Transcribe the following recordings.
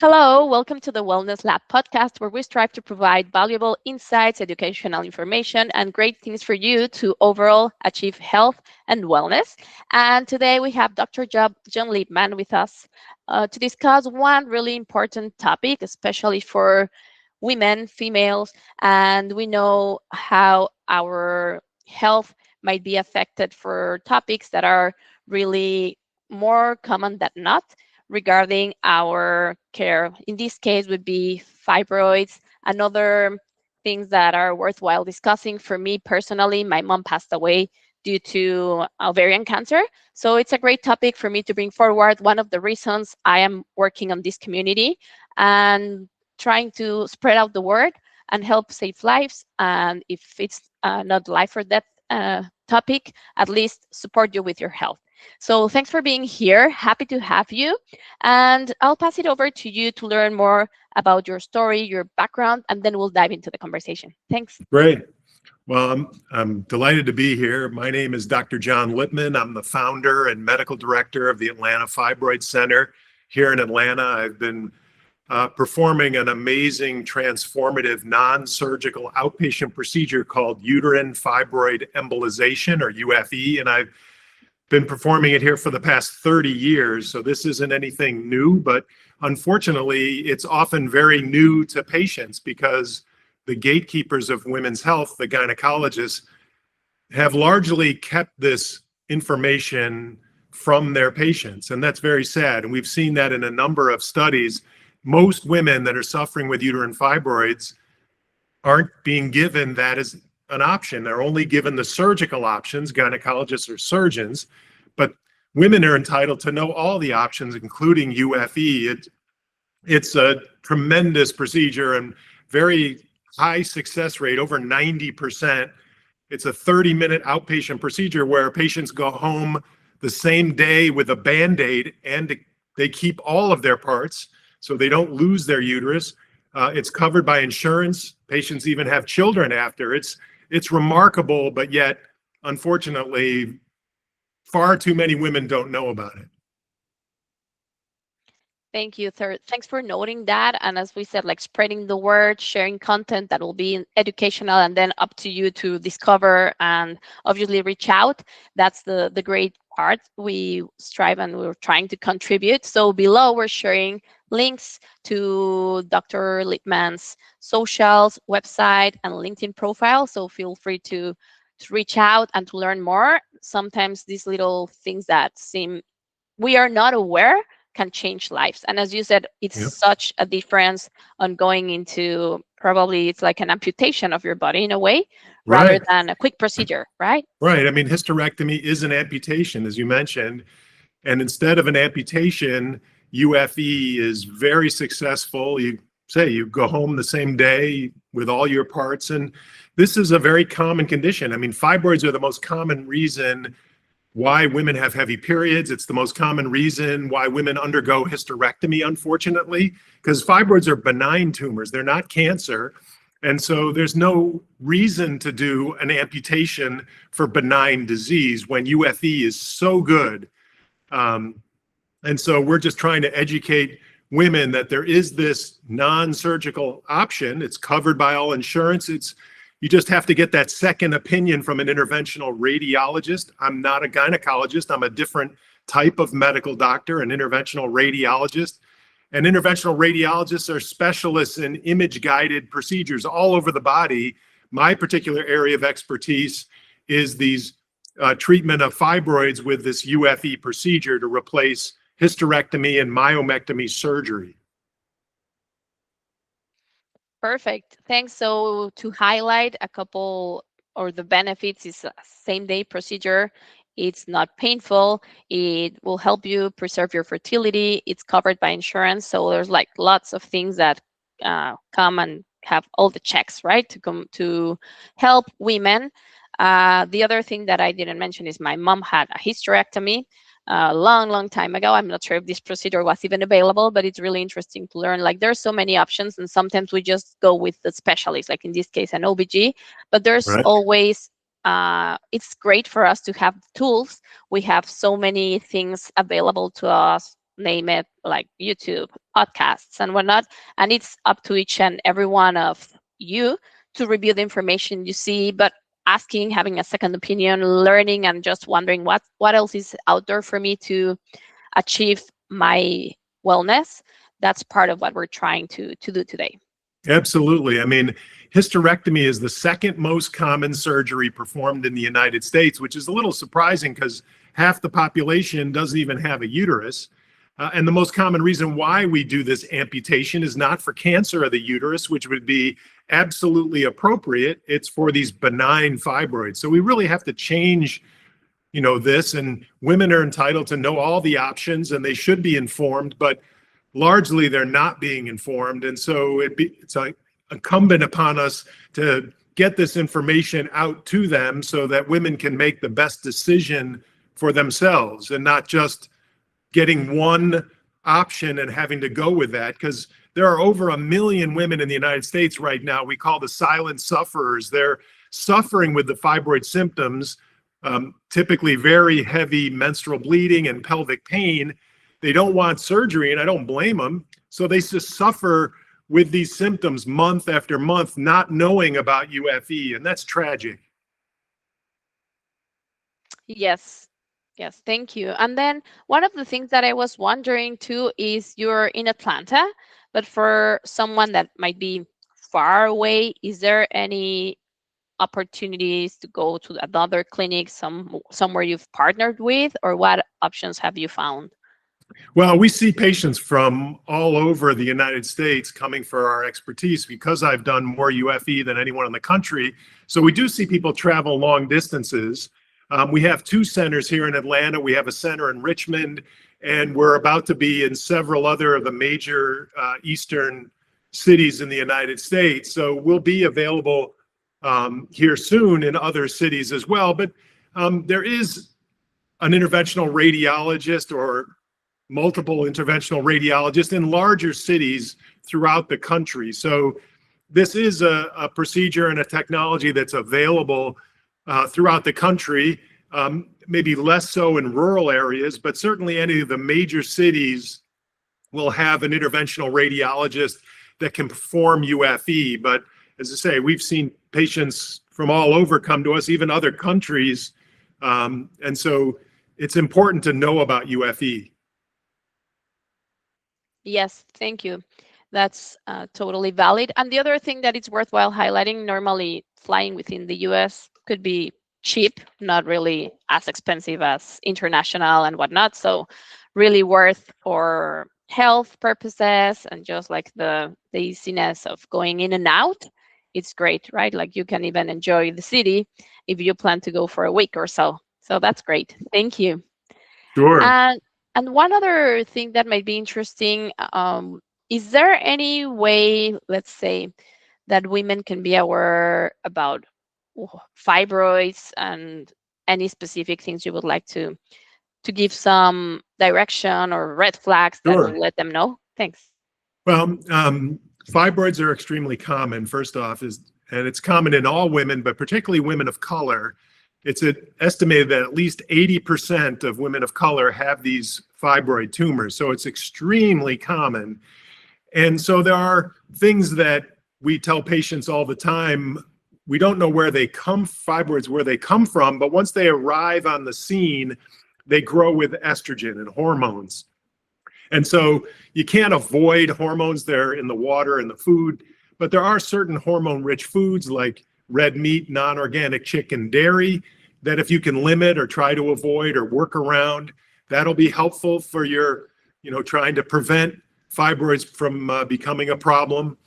Hello, welcome to the Wellness Lab podcast, where we strive to provide valuable insights, educational information, and great things for you to overall achieve health and wellness. And today we have Dr. John Lipman with us to discuss one really important topic, especially for women, females, and we know how our health might be affected for topics that are really more common than not regarding our care. In this case would be fibroids and other things that are worthwhile discussing. For me personally, my mom passed away due to ovarian cancer. So it's a great topic for me to bring forward. One of the reasons I am working on this community and trying to spread out the word and help save lives. And if it's not life or death topic, at least support you with your health. So thanks for being here. Happy to have you. And I'll pass it over to you to learn more about your story, your background, and then we'll dive into the conversation. Thanks. Great. Well, I'm delighted to be here. My name is Dr. John Lipman. I'm the founder and medical director of the Atlanta Fibroid Center here in Atlanta. I've been performing an amazing, transformative, non-surgical outpatient procedure called Uterine Fibroid Embolization, or UFE, and I've been performing it here for the past 30 years. So this isn't anything new, but unfortunately, it's often very new to patients because the gatekeepers of women's health, the gynecologists, have largely kept this information from their patients. And that's very sad. And we've seen that in a number of studies. Most women that are suffering with uterine fibroids aren't being given that as an option. They're only given the surgical options, gynecologists or surgeons, but women are entitled to know all the options, including UFE. It's a tremendous procedure and very high success rate, over 90%. It's a 30-minute outpatient procedure where patients go home the same day with a Band-Aid and they keep all of their parts so they don't lose their uterus. It's covered by insurance. Patients even have children after. It's remarkable, but yet, unfortunately, far too many women don't know about it. Thank you, sir. Thanks for noting that. And as we said, like spreading the word, sharing content that will be educational, and then up to you to discover and obviously reach out. That's the great part. We strive and we're trying to contribute. So below, we're sharing links to Dr. Lipman's socials, website, and LinkedIn profile. So feel free to reach out and to learn more. Sometimes these little things that seem we are not aware can change lives. And as you said, it's such a difference on going into probably it's like an amputation of your body in a way, rather than a quick procedure, right? Right. I mean, hysterectomy is an amputation, as you mentioned. And instead of an amputation, UFE is very successful. You go home the same day with all your parts. And this is a very common condition. I mean, fibroids are the most common reason why women have heavy periods. It's the most common reason why women undergo hysterectomy, unfortunately, because fibroids are benign tumors. They're not cancer. And so there's no reason to do an amputation for benign disease when UFE is so good. And so we're just trying to educate women that there is this non-surgical option. It's covered by all insurance. You just have to get that second opinion from an interventional radiologist. I'm not a gynecologist. I'm a different type of medical doctor, an interventional radiologist. And interventional radiologists are specialists in image-guided procedures all over the body. My particular area of expertise is these treatment of fibroids with this UFE procedure to replace hysterectomy and myomectomy surgery. Perfect. Thanks. So to highlight a couple or the benefits is a same-day procedure. It's not painful. It will help you preserve your fertility. It's covered by insurance. So there's like lots of things that come and have all the checks, right, to come to help women. The other thing that I didn't mention is my mom had a hysterectomy a long time ago. I'm not sure if this procedure was even available, but it's really interesting to learn. Like there's so many options, and sometimes we just go with the specialist, like in this case, an OBG. But there's always, it's great for us to have tools. We have so many things available to us name it, like YouTube, podcasts, and whatnot. And it's up to each and every one of you to review the information you see, but asking, having a second opinion, learning, and just wondering what else is out there for me to achieve my wellness. That's part of what we're trying to do today. Absolutely. I mean, hysterectomy is the second most common surgery performed in the United States, which is a little surprising because half the population doesn't even have a uterus. And the most common reason why we do this amputation is not for cancer of the uterus, which would be absolutely appropriate. It's for these benign fibroids. So we really have to change, this, and women are entitled to know all the options and they should be informed, but largely they're not being informed. And so it's incumbent upon us to get this information out to them so that women can make the best decision for themselves and not just getting one option and having to go with that, because there are over 1 million women in the United States right now we call the silent sufferers. They're suffering with the fibroid symptoms, typically very heavy menstrual bleeding and pelvic pain. They don't want surgery, and I don't blame them. So they just suffer with these symptoms month after month, not knowing about UFE, and that's tragic. Yes. Yes, thank you. And then one of the things that I was wondering too is you're in Atlanta, but for someone that might be far away, is there any opportunities to go to another clinic, somewhere you've partnered with, or what options have you found? Well, we see patients from all over the United States coming for our expertise because I've done more UFE than anyone in the country. So we do see people travel long distances. We have 2 centers here in Atlanta. We have a center in Richmond, and we're about to be in several other of the major eastern cities in the United States. So we'll be available here soon in other cities as well. But there is an interventional radiologist or multiple interventional radiologists in larger cities throughout the country. So this is a procedure and a technology that's available throughout the country, maybe less so in rural areas, but certainly any of the major cities will have an interventional radiologist that can perform UFE. But as I say, we've seen patients from all over come to us, even other countries. And so it's important to know about UFE. Yes, thank you. That's totally valid. And the other thing that it's worthwhile highlighting, normally flying within the US could be cheap, not really as expensive as international and whatnot. So really worth for health purposes and just like the easiness of going in and out. It's great, right? Like you can even enjoy the city if you plan to go for a week or so. So that's great. Thank you. Sure. And one other thing that might be interesting, is there any way, let's say, that women can be aware about fibroids and any specific things you would like to give some direction or red flags that Sure. will let them know? Thanks. Well, fibroids are extremely common, first off, and it's common in all women, but particularly women of color. It's estimated that at least 80% of women of color have these fibroid tumors. So it's extremely common. And so there are things that we tell patients all the time. We don't know where they come, fibroids, where they come from, but once they arrive on the scene, they grow with estrogen and hormones. And so you can't avoid hormones. They're in the water and the food, but there are certain hormone-rich foods like red meat, non-organic chicken, dairy, that if you can limit or try to avoid or work around, that'll be helpful for your, trying to prevent fibroids from becoming a problem.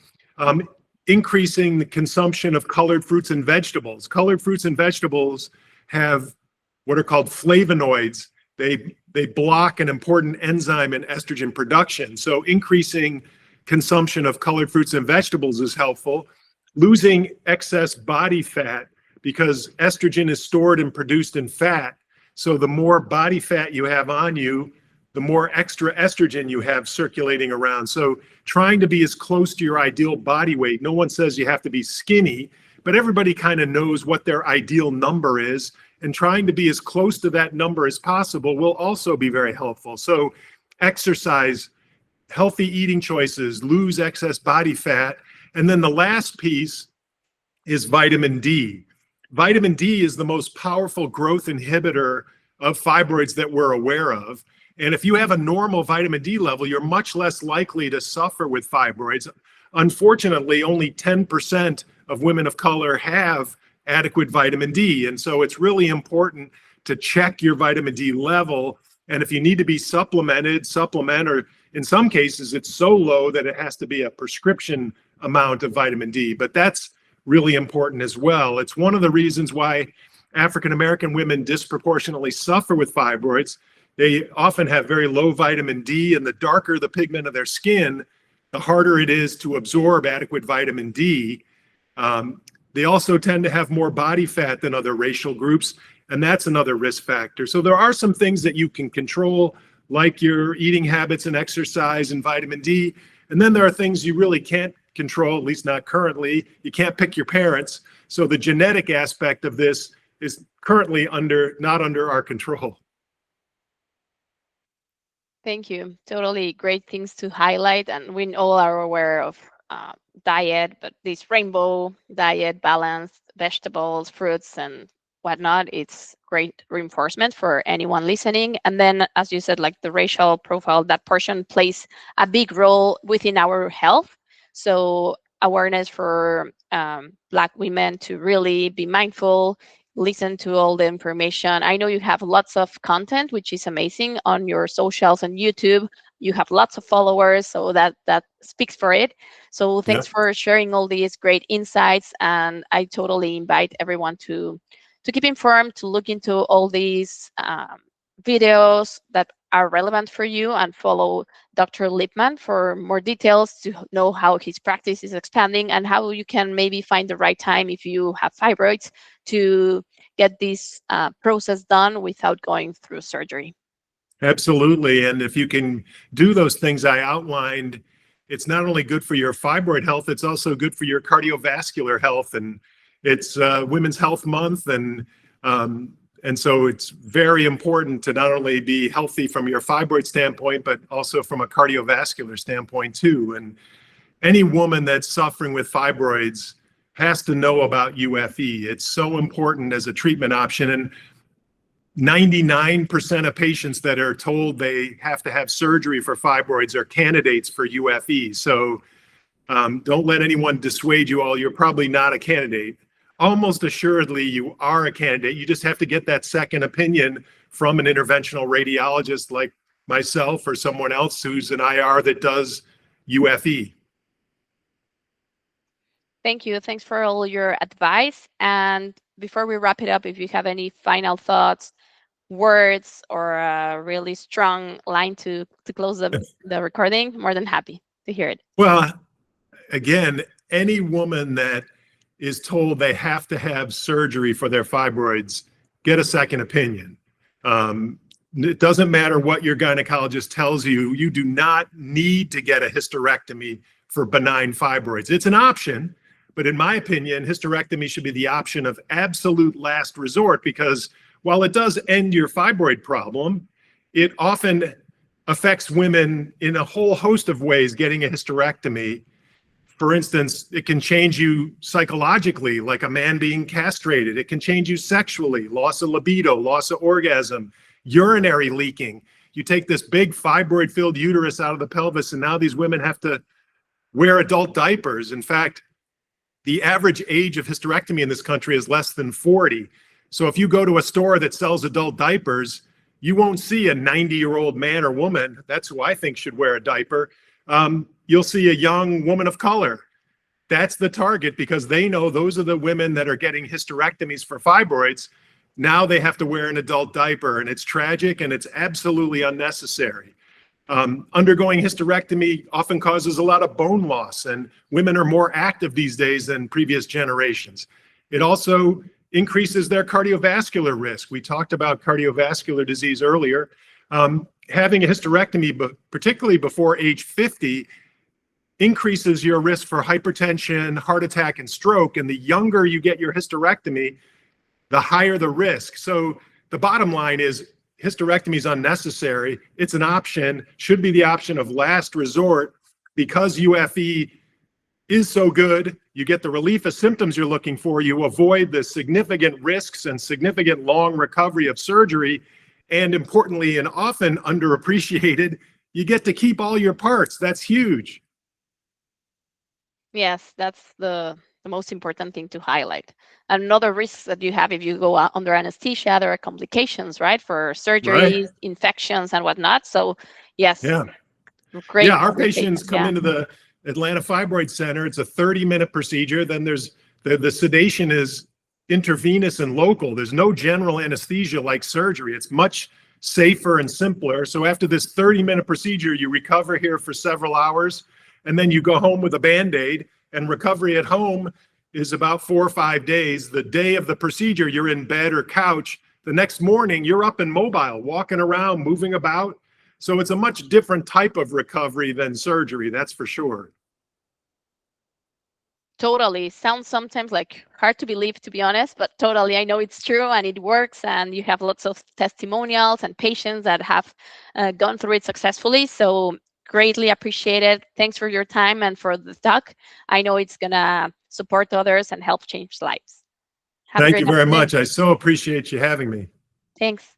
Increasing the consumption of colored fruits and vegetables. Colored fruits and vegetables have what are called flavonoids. They block an important enzyme in estrogen production. So increasing consumption of colored fruits and vegetables is helpful. Losing excess body fat, because estrogen is stored and produced in fat. So the more body fat you have on you, the more extra estrogen you have circulating around. So trying to be as close to your ideal body weight. No one says you have to be skinny, but everybody kind of knows what their ideal number is. And trying to be as close to that number as possible will also be very helpful. So exercise, healthy eating choices, lose excess body fat. And then the last piece is vitamin D. Vitamin D is the most powerful growth inhibitor of fibroids that we're aware of. And if you have a normal vitamin D level, you're much less likely to suffer with fibroids. Unfortunately, only 10% of women of color have adequate vitamin D. And so it's really important to check your vitamin D level. And if you need to be supplement, or in some cases, it's so low that it has to be a prescription amount of vitamin D. But that's really important as well. It's one of the reasons why African American women disproportionately suffer with fibroids. They often have very low vitamin D, and the darker the pigment of their skin, the harder it is to absorb adequate vitamin D. They also tend to have more body fat than other racial groups, and that's another risk factor. So there are some things that you can control, like your eating habits and exercise and vitamin D. And then there are things you really can't control, at least not currently. You can't pick your parents. So the genetic aspect of this is currently not under our control. Thank you. Totally great things to highlight. And we all are aware of diet, but this rainbow diet, balanced vegetables, fruits, and whatnot, it's great reinforcement for anyone listening. And then, as you said, like the racial profile, that portion plays a big role within our health. So awareness for Black women to really be mindful, listen to all the information. I know you have lots of content, which is amazing, on your socials and YouTube. You have lots of followers, so that speaks for it. So thanks for sharing all these great insights. And I totally invite everyone to keep informed, to look into all these videos that are relevant for you, and follow Dr. Lipman for more details to know how his practice is expanding and how you can maybe find the right time if you have fibroids to get this process done without going through surgery. Absolutely. And if you can do those things I outlined, it's not only good for your fibroid health, it's also good for your cardiovascular health. And it's Women's Health Month. And so it's very important to not only be healthy from your fibroid standpoint, but also from a cardiovascular standpoint too. And any woman that's suffering with fibroids has to know about UFE. It's so important as a treatment option. And 99% of patients that are told they have to have surgery for fibroids are candidates for UFE. So don't let anyone dissuade you all. You're probably not a candidate. Almost assuredly, you are a candidate. You just have to get that second opinion from an interventional radiologist like myself or someone else who's an IR that does UFE. Thank you. Thanks for all your advice. And before we wrap it up, if you have any final thoughts, words, or a really strong line to close the recording, more than happy to hear it. Well, again, any woman that is told they have to have surgery for their fibroids, get a second opinion. It doesn't matter what your gynecologist tells you. You do not need to get a hysterectomy for benign fibroids. It's an option, but in my opinion, hysterectomy should be the option of absolute last resort, because while it does end your fibroid problem, it often affects women in a whole host of ways getting a hysterectomy. For instance, it can change you psychologically, like a man being castrated. It can change you sexually, loss of libido, loss of orgasm, urinary leaking. You take this big fibroid-filled uterus out of the pelvis, and now these women have to wear adult diapers. In fact, the average age of hysterectomy in this country is less than 40. So if you go to a store that sells adult diapers, you won't see a 90-year-old man or woman. That's who I think should wear a diaper. You'll see a young woman of color. That's the target, because they know those are the women that are getting hysterectomies for fibroids. Now they have to wear an adult diaper, and it's tragic and it's absolutely unnecessary. Undergoing hysterectomy often causes a lot of bone loss, and women are more active these days than previous generations. It also increases their cardiovascular risk. We talked about cardiovascular disease earlier. Having a hysterectomy, particularly before age 50, increases your risk for hypertension, heart attack, and stroke. And the younger you get your hysterectomy, the higher the risk. So the bottom line is, hysterectomy is unnecessary. It's an option, should be the option of last resort, because UFE is so good. You get the relief of symptoms you're looking for. You avoid the significant risks and significant long recovery of surgery. And importantly, and often underappreciated, you get to keep all your parts. That's huge. Yes, that's the most important thing to highlight. Another risk that you have if you go under anesthesia, there are complications, right, for surgeries, Right. infections, and whatnot. So, yes, Yeah. great. Yeah, our patients come Yeah. into the Atlanta Fibroid Center. It's a 30-minute procedure. Then there's the sedation is intravenous and local. There's no general anesthesia like surgery. It's much safer and simpler. So after this 30-minute procedure, you recover here for several hours, and then you go home with a Band-Aid, and recovery at home is about 4 or 5 days. The day of the procedure, you're in bed or couch. The next morning, you're up and mobile, walking around, moving about. So it's a much different type of recovery than surgery, that's for sure. Totally. Sounds sometimes like hard to believe, to be honest, but totally. I know it's true and it works. And you have lots of testimonials and patients that have gone through it successfully. So greatly appreciated. Thanks for your time and for the talk. I know it's going to support others and help change lives. Have a Thank great you very afternoon. much. I so appreciate you having me. Thanks.